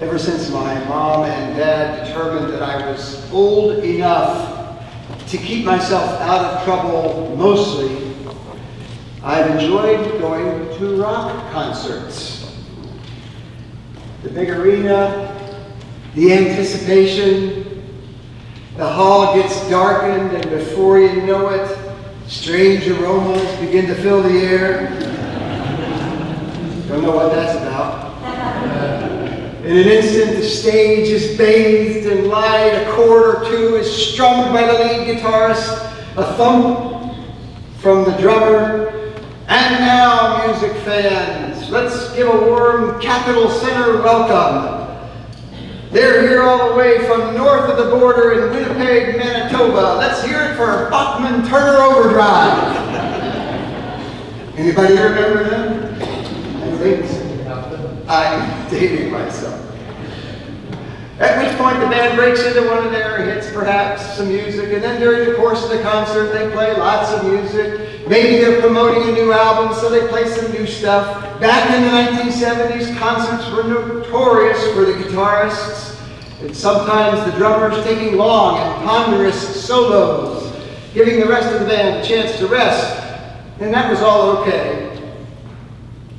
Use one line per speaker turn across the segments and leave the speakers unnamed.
ever since my mom and dad determined that I was old enough to keep myself out of trouble mostly, I've enjoyed going to rock concerts. The big arena, the anticipation, the hall gets darkened, and before you know it, strange aromas begin to fill the air. Don't know what that's about. In an instant, the stage is bathed in light, a chord or two is strummed by the lead guitarist, a thump from the drummer, and now, music fans, let's give a warm Capitol Center welcome. They're here all the way from north of the border in Winnipeg, Manitoba. Let's hear it for Bachman Turner Overdrive. Anybody remember them? I think so. I'm dating myself. At which point the band breaks into one of their hits, perhaps some music, and then during the course of the concert they play lots of music. Maybe they're promoting a new album, so they play some new stuff. Back in the 1970s, concerts were notorious for the guitarists, and sometimes the drummers taking long and ponderous solos, giving the rest of the band a chance to rest, and that was all okay.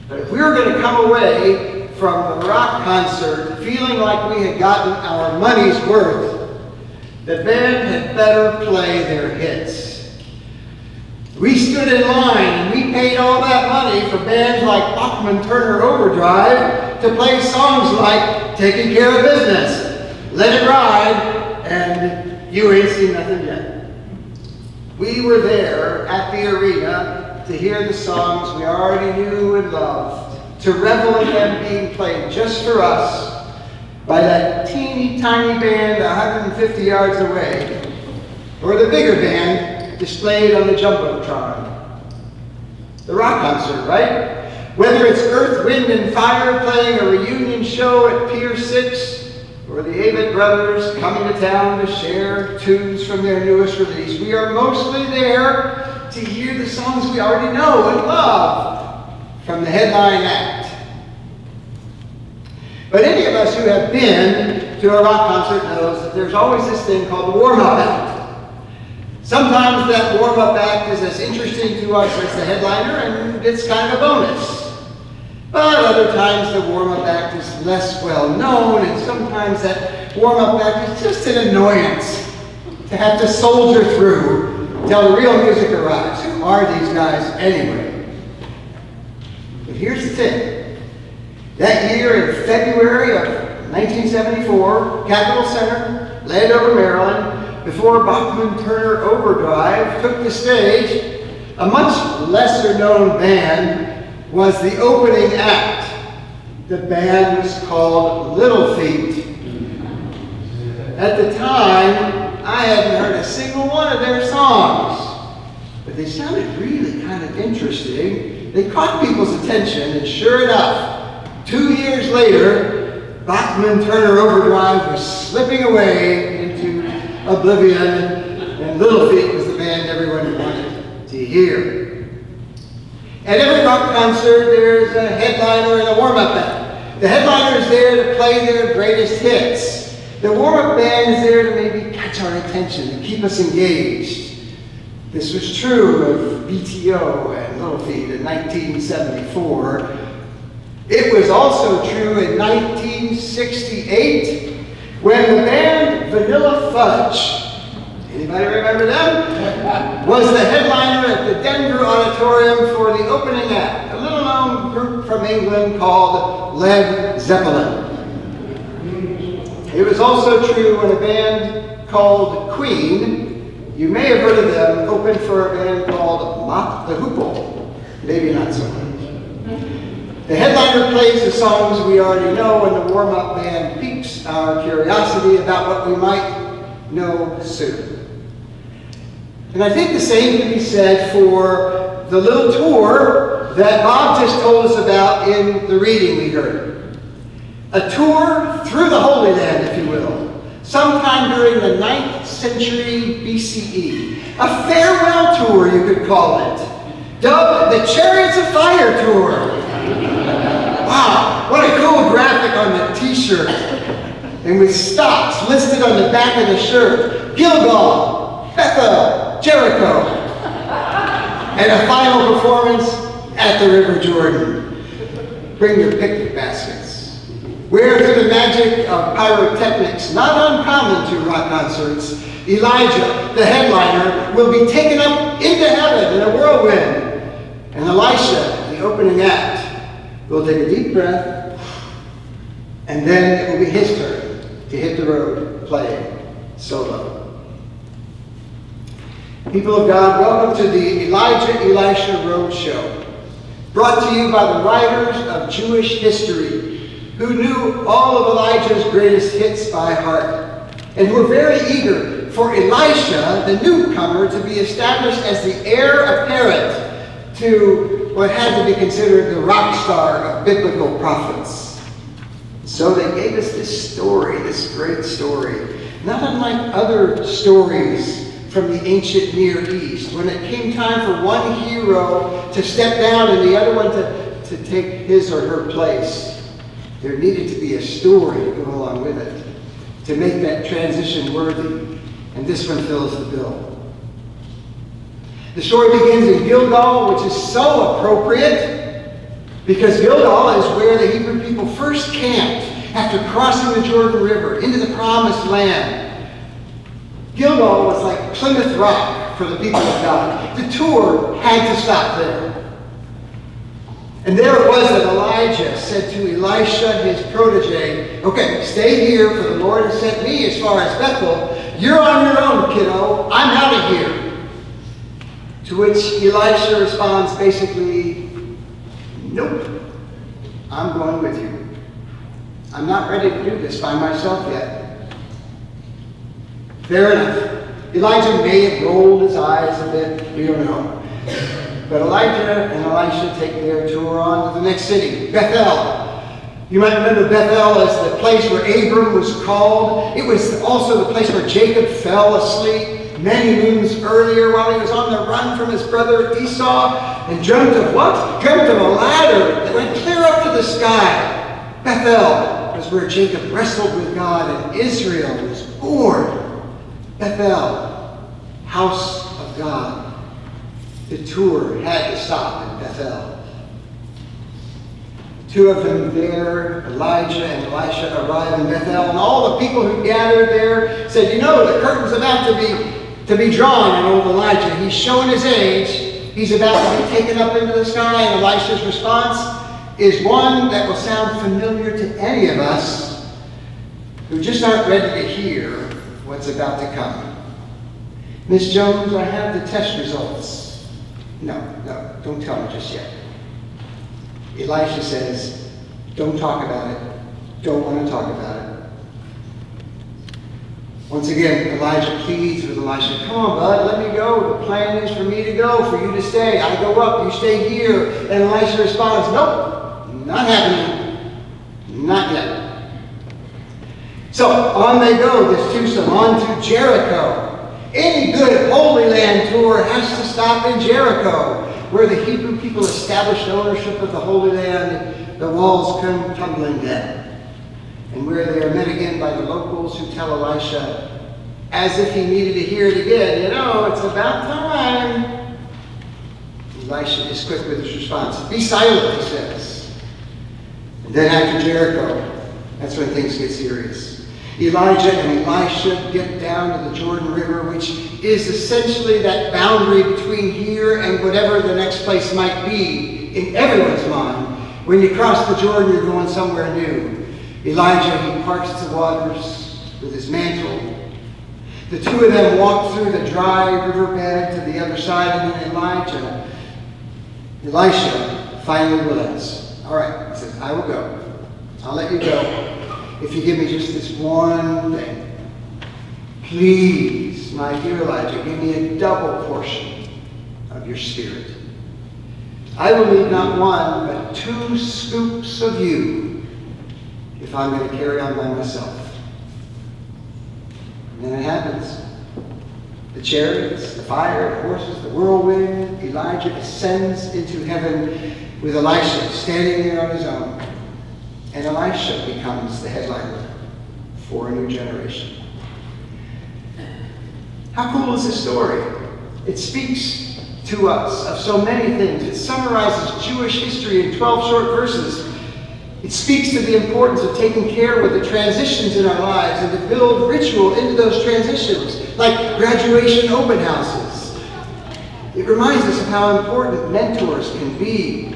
But if we were going to come away from the rock concert feeling like we had gotten our money's worth, the band had better play their hits. We stood in line and we paid all that money for bands like Bachman Turner Overdrive to play songs like Taking Care of Business, Let It Ride, and You Ain't Seen Nothing Yet. We were there at the arena to hear the songs we already knew and loved, to revel in them being played just for us by that teeny tiny band 150 yards away, or the bigger band displayed on the Jumbotron. The rock concert, right? Whether it's Earth, Wind and Fire playing a reunion show at Pier 6, or the Avett Brothers coming to town to share tunes from their newest release, we are mostly there to hear the songs we already know and love from the headline act. But any of us who have been to a rock concert knows that there's always this thing called the warm-up act. Sometimes that warm-up act is as interesting to us as the headliner, and it's kind of a bonus. But other times the warm-up act is less well known, and sometimes that warm-up act is just an annoyance to have to soldier through until the real music arrives. Who are these guys anyway? But here's the thing. That year in February of 1974, Capitol Center, Landover, Maryland, before Bachman Turner Overdrive took the stage, a much lesser known band was the opening act. The band was called Little Feat. At the time, I hadn't heard a single one of their songs, but they sounded really kind of interesting. They caught people's attention, and sure enough, 2 years later, Bachman Turner Overdrive was slipping away into oblivion, and Little Feat was the band everyone wanted to hear. At every rock concert, there's a headliner and a warm-up band. The headliner is there to play their greatest hits. The warm-up band is there to maybe catch our attention and keep us engaged. This was true of BTO and Little Feat in 1974. It was also true in 1968 when the band Vanilla Fudge, anybody remember them? Was the headliner at the Denver Auditorium for the opening act, a little known group from England called Led Zeppelin. It was also true when a band called Queen, you may have heard of them, opened for a band called Mott the Hoople. Maybe not so much. The headliner plays the songs we already know, and the warm-up band piques our curiosity about what we might know soon. And I think the same can be said for the little tour that Bob just told us about in the reading we heard. A tour through the Holy Land, if you will, sometime during the 9th century BCE. A farewell tour, you could call it, dubbed the Chariots of Fire Tour. Wow, what a cool graphic on the t-shirt. shirt, and with stops listed on the back of the shirt, Gilgal, Bethel, Jericho, and a final performance at the River Jordan. Bring your picnic baskets. Where through the magic of pyrotechnics, not uncommon to rock concerts, Elijah, the headliner, will be taken up into heaven in a whirlwind. And Elisha, the opening act, will take a deep breath, and then it will be his turn to hit the road playing solo. People of God, welcome to the Elijah-Elisha Road Show, brought to you by the writers of Jewish history, who knew all of Elijah's greatest hits by heart, and who were very eager for Elisha, the newcomer, to be established as the heir apparent to what had to be considered the rock star of biblical prophets. So they gave us this story, this great story, not unlike other stories from the ancient Near East, when it came time for one hero to step down and the other one to take his or her place. There needed to be a story to go along with it, to make that transition worthy. And this one fills the bill. The story begins in Gilgal, which is so appropriate because Gilgal is where the Hebrew people first camped after crossing the Jordan River into the Promised Land. Gilgal was like Plymouth Rock for the people of God. The tour had to stop there. And there it was that Elijah said to Elisha, his protege, okay, stay here, for the Lord has sent me as far as Bethel. You're on your own, kiddo. I'm out of here. To which Elisha responds basically, nope, I'm going with you. I'm not ready to do this by myself yet. Fair enough. Elijah may have rolled his eyes a bit, we don't know. But Elijah and Elisha take their tour on to the next city, Bethel. You might remember Bethel as the place where Abram was called. It was also the place where Jacob fell asleep many moons earlier while he was on the run from his brother Esau and dreamt of what? Dreamt of a ladder that went clear up to the sky. Bethel was where Jacob wrestled with God and Israel was born. Bethel, house of God. The tour had to stop in Bethel. Two of them there, Elijah and Elisha, arrive in Bethel, and all the people who gathered there said, you know, the curtain's about to be drawn on old Elijah. He's showing his age. He's about to be taken up into the sky, and Elisha's response is one that will sound familiar to any of us who just aren't ready to hear what's about to come. Miss Jones, I have the test results. No, don't tell me just yet. Elisha says, don't talk about it. Don't want to talk about it. Once again, Elijah pleads with Elisha, come on, bud, let me go. The plan is for me to go, for you to stay. I go up, you stay here. And Elisha responds, nope, not happening. Not yet. So on they go, this twosome, on to Jericho. Any good Holy Land tour has to stop in Jericho, where the Hebrew people established ownership of the Holy Land. The walls come tumbling down, and where they are met again by the locals who tell Elisha, as if he needed to hear it again, you know, it's about time. Elisha is quick with his response. Be silent, he says. And then after Jericho, that's when things get serious. Elijah and Elisha get down to the Jordan River, which is essentially that boundary between here and whatever the next place might be in everyone's mind. When you cross the Jordan, you're going somewhere new. Elijah, he parts the waters with his mantle. The two of them walk through the dry riverbed to the other side, and then Elisha finally relents. All right, he says, I will go. I'll let you go. If you give me just this one thing. Please, my dear Elijah, give me a double portion of your spirit. I will need not one, but 2 scoops of you if I'm going to carry on by myself. And then it happens. The chariots, the fire, the horses, the whirlwind, Elijah ascends into heaven with Elisha standing there on his own. and Elisha becomes the headliner for a new generation. How cool is this story? It speaks to us of so many things. It summarizes Jewish history in 12 short verses. It speaks to the importance of taking care with the transitions in our lives and to build ritual into those transitions, like graduation open houses. It reminds us of how important mentors can be.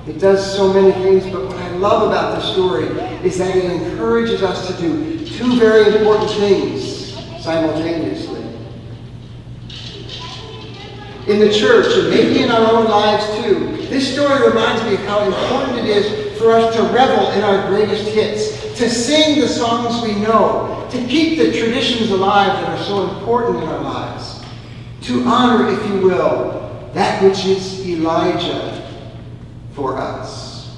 It does so many things, but what I love about this story is that it encourages us to do two very important things simultaneously. In the church, and maybe in our own lives too, this story reminds me of how important it is for us to revel in our greatest hits, to sing the songs we know, to keep the traditions alive that are so important in our lives, to honor, if you will, that which is Elijah for us.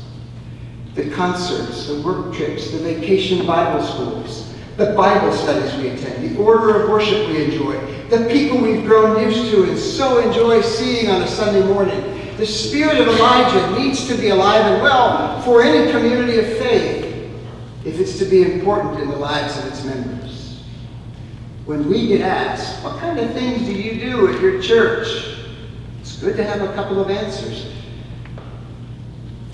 The concerts, the work trips, the vacation Bible schools, the Bible studies we attend, the order of worship we enjoy, the people we've grown used to and so enjoy seeing on a Sunday morning. The spirit of Elijah needs to be alive and well for any community of faith if it's to be important in the lives of its members. When we get asked, what kind of things do you do at your church? It's good to have a couple of answers.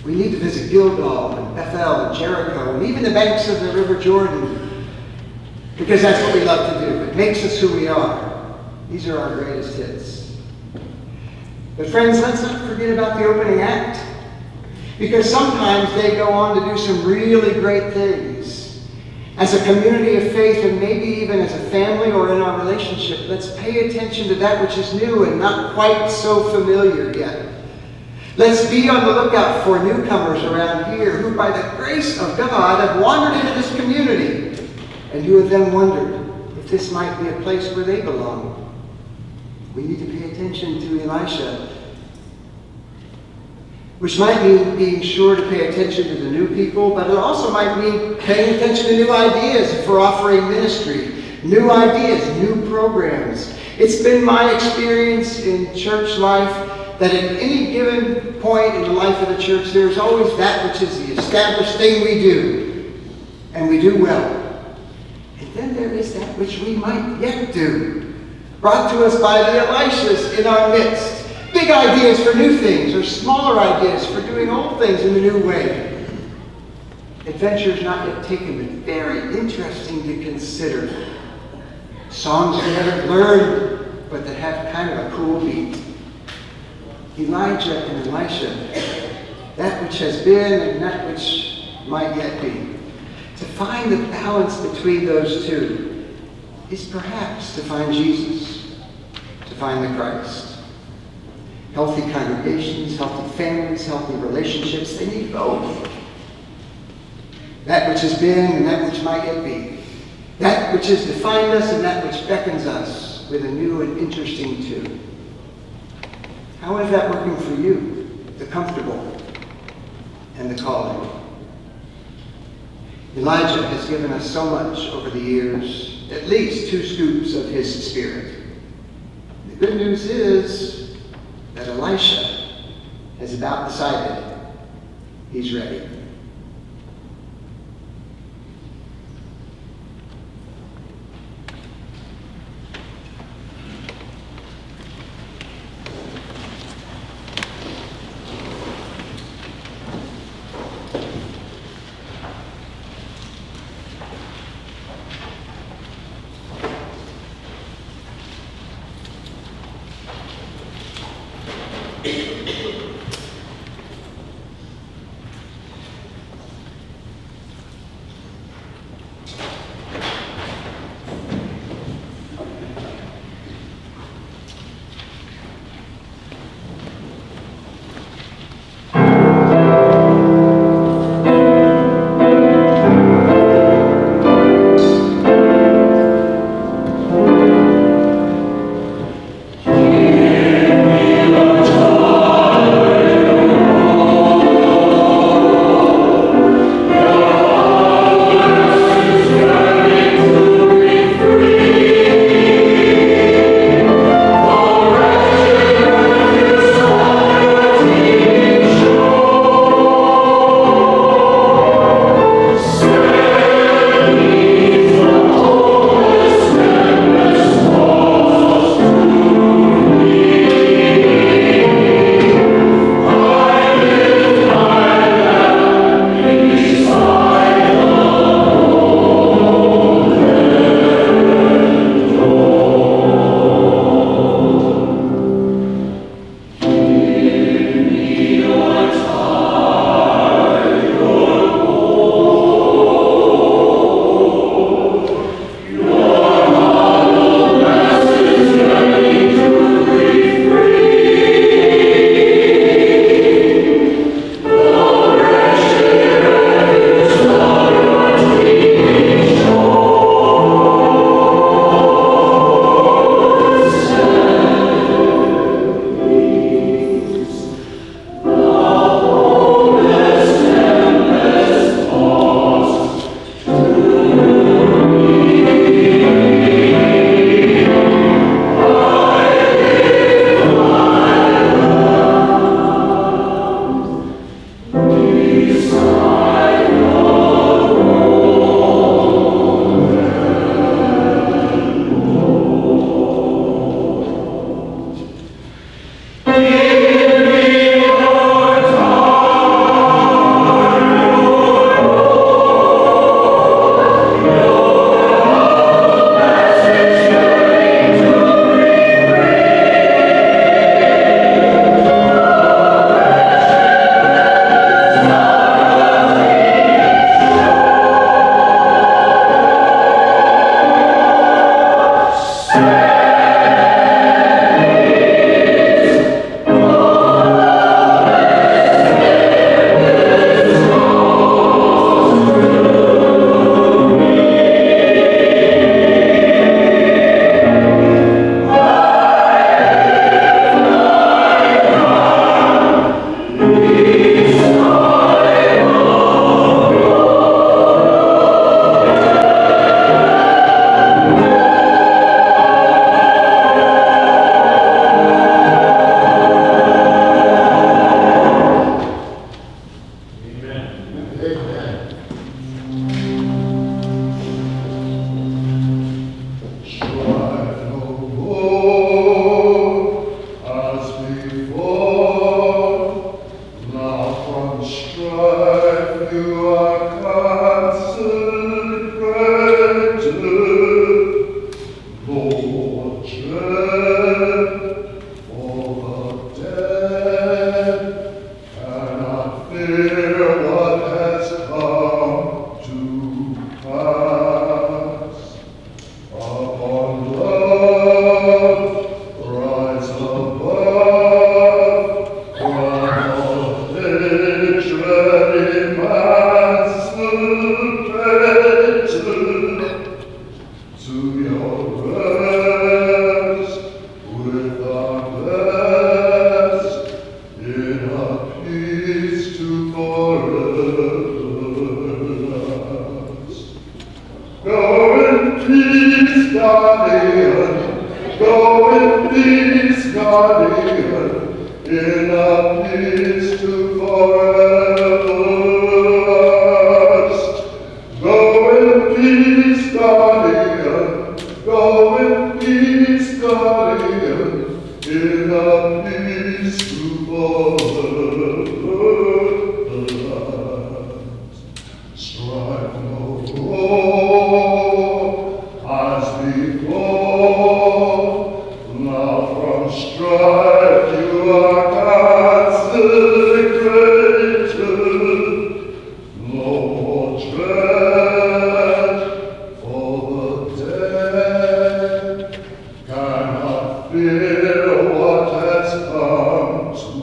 We need to visit Gilgal and Bethel and Jericho and even the banks of the River Jordan, because that's what we love to do. It makes us who we are. These are our greatest hits. But friends, let's not forget about the opening act, because sometimes they go on to do some really great things. As a community of faith, and maybe even as a family or in our relationship, let's pay attention to that which is new and not quite so familiar yet. Let's be on the lookout for newcomers around here who, by the grace of God, have wandered into this community and who have then wondered if this might be a place where they belong. We need to pay attention to Elisha, which might mean being sure to pay attention to the new people, but it also might mean paying attention to new ideas for offering ministry, new ideas, new programs. It's been my experience in church life that at any given point in the life of the church, there's always that which is the established thing we do, and we do well. And then there is that which we might yet do, brought to us by the Elishas in our midst. Big ideas for new things, or smaller ideas for doing old things in a new way. Adventures not yet taken, but very interesting to consider. Songs we haven't learned, but that have kind of a cool beat. Elijah and Elisha, that which has been and that which might yet be. To find the balance between those two is perhaps to find Jesus, to find the Christ. Healthy congregations, healthy families, healthy relationships, they need both. That which has been and that which might yet be. That which has defined us and that which beckons us with a new and interesting tune. How is that working for you? The comfortable and the calling. Elijah has given us so much over the years, at least 2 scoops of his spirit. The good news is that Elisha has about decided he's ready.
to your rest without rest in a peace to forever last. Go in peace, guardian, go in peace, guardian, in a peace to forever last. Go in peace, guardian, go in peace, guardian, in a peace to forever last. Strive no more as before, now from strife you are consecrated. No more dread for the dead, cannot fear what has come to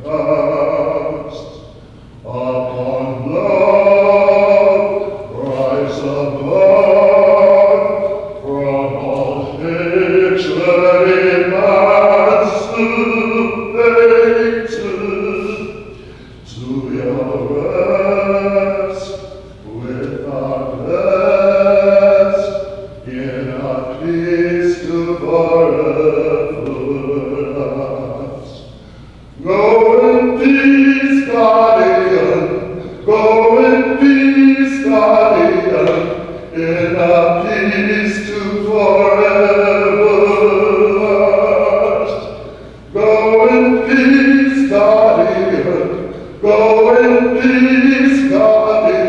pass. Upon love, rise above, from all hatred emancipated, to your rest without rest, in a peace to forever last. Go in peace, guardian, go in peace, guardian, in a peace to forever last. Go in peace, guardian, go in peace, guardian,